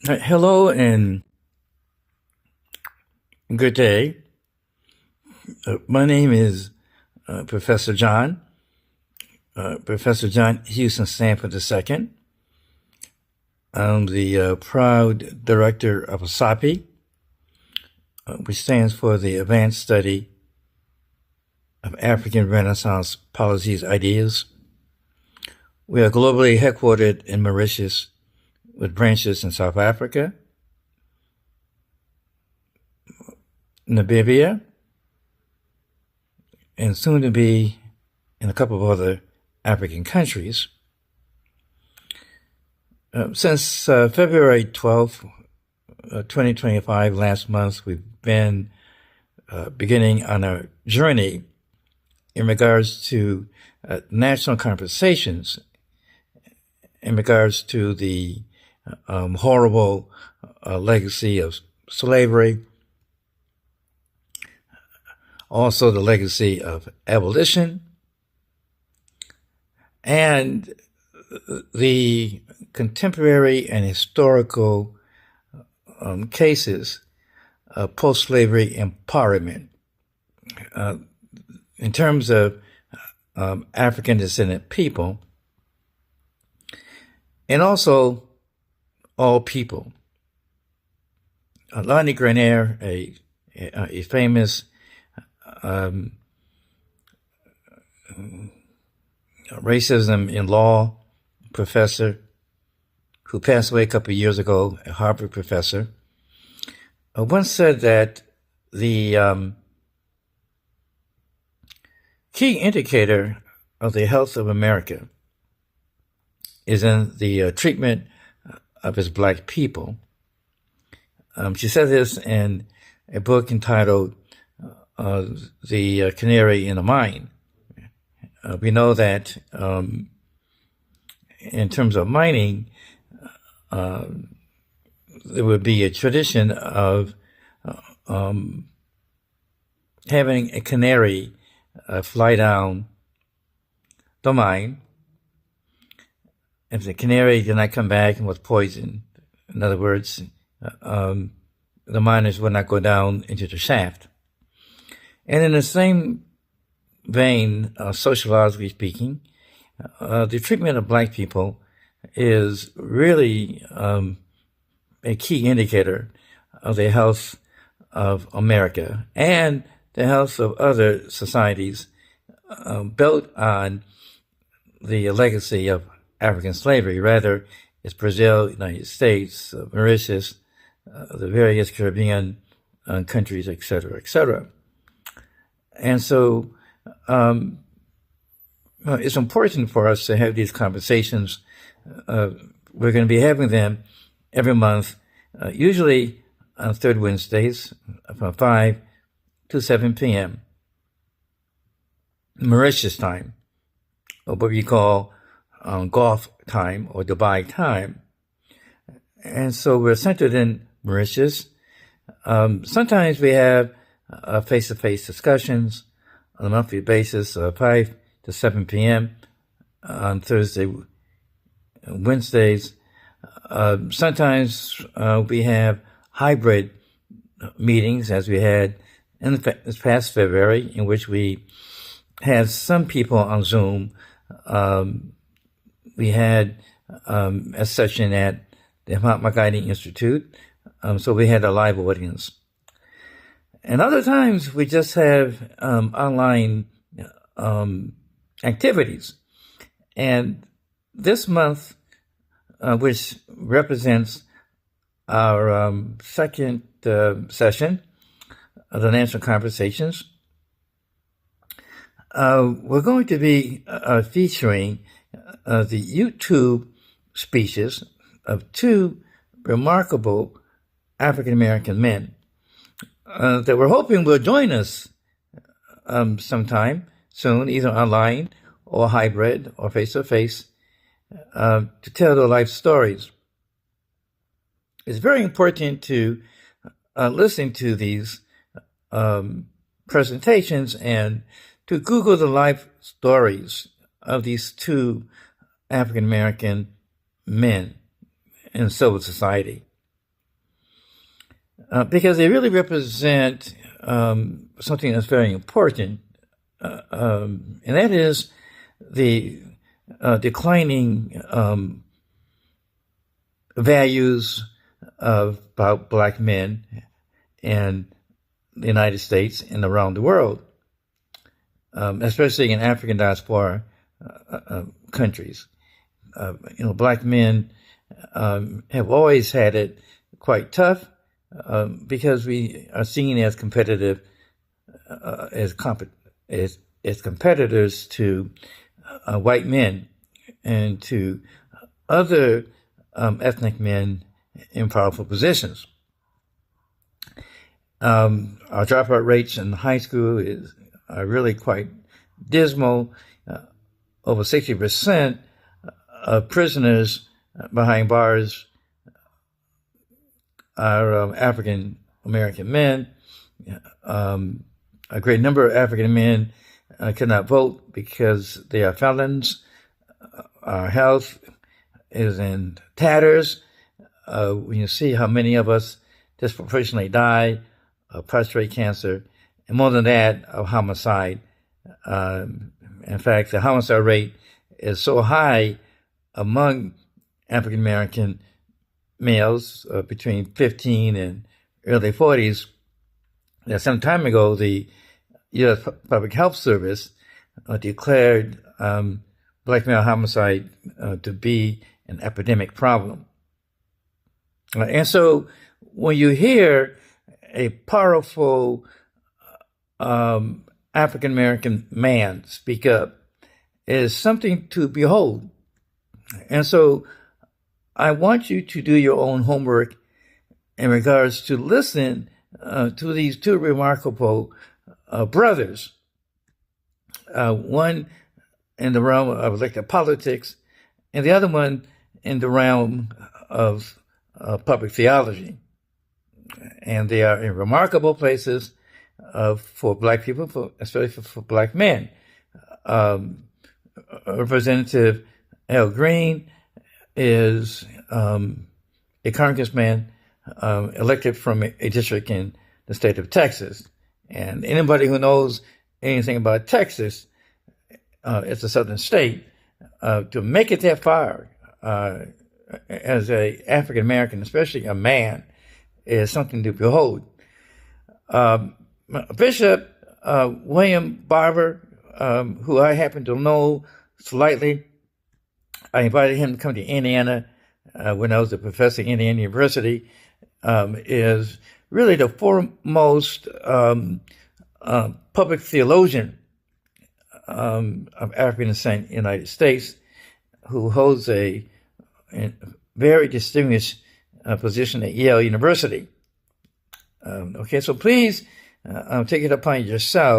Hello and good day. My name is Professor John, Professor John Houston Sanford II. I'm the proud director of ASAPI, which stands for the Advanced Study of African Renaissance Policies Ideas. We are globally headquartered in Mauritius with branches in South Africa, Namibia, and soon to be in a couple of other African countries. Since February 12th, 2025, last month, we've been beginning on a journey in regards to national conversations, in regards to the horrible legacy of slavery, also the legacy of abolition, and the contemporary and historical cases of post-slavery empowerment in terms of African descendant people, and also all people. Lonnie Grenier, a famous racism in law professor who passed away a couple of years ago, a Harvard professor, once said that the key indicator of the health of America is in the treatment of its black people. She said this in a book entitled The Canary in the Mine. We know that in terms of mining, there would be a tradition of having a canary fly down the mine. If the canary did not come back and was poisoned, in other words, the miners would not go down into the shaft. And in the same vein, sociologically speaking, the treatment of black people is really a key indicator of the health of America and the health of other societies built on the legacy of African slavery. Rather, it's Brazil, United States, Mauritius, the various Caribbean countries, etc., etc. And so it's important for us to have these conversations. We're going to be having them every month, usually on third Wednesdays from 5 to 7 p.m. Mauritius time, or what we call Gulf time or Dubai time. And so we're centered in Mauritius. Sometimes we have face-to-face discussions on a monthly basis, 5 to 7 p.m. on Thursday, Wednesdays. Sometimes we have hybrid meetings, as we had in this past February, in which we had some people on Zoom. We had a session at the Mahatma Gandhi Institute, so we had a live audience. And other times we just have online activities. And this month, which represents our second session of the National Conversations, we're going to be featuring the YouTube speeches of two remarkable African American men that we're hoping will join us sometime soon, either online or hybrid or face-to-face, to tell their life stories. It's very important to listen to these presentations and to Google the life stories of these two African American men in civil society. because they really represent something that's very important, and that is the declining values about black men in the United States and around the world, especially in African diaspora countries. Black men have always had it quite tough because we are seen as competitive as competitors to white men and to other ethnic men in powerful positions. Our dropout rates in high school are really quite dismal. Over 60% of prisoners behind bars are African American men. A great number of African men cannot vote because they are felons. Our health is in tatters. When you see how many of us disproportionately die of prostate cancer, and more than that, of homicide. In fact, the homicide rate is so high among African American males between 15 and early 40s that some time ago the U.S. Public Health Service declared black male homicide to be an epidemic problem. And so when you hear a powerful African American man speak up, it is something to behold. And so I want you to do your own homework in regards to listen to these two remarkable brothers, one in the realm of elected politics and the other one in the realm of public theology. And they are in remarkable places for black people, especially for black men. Representative Al Green is a congressman elected from a district in the state of Texas. And anybody who knows anything about Texas, it's a southern state, to make it that far as a African American, especially a man, is something to behold. Bishop William Barber, who I happen to know slightly, I invited him to come to Indiana when I was a professor at Indiana University, is really the foremost public theologian of African descent in the United States, who holds a very distinguished position at Yale University. Okay, so please take it upon yourself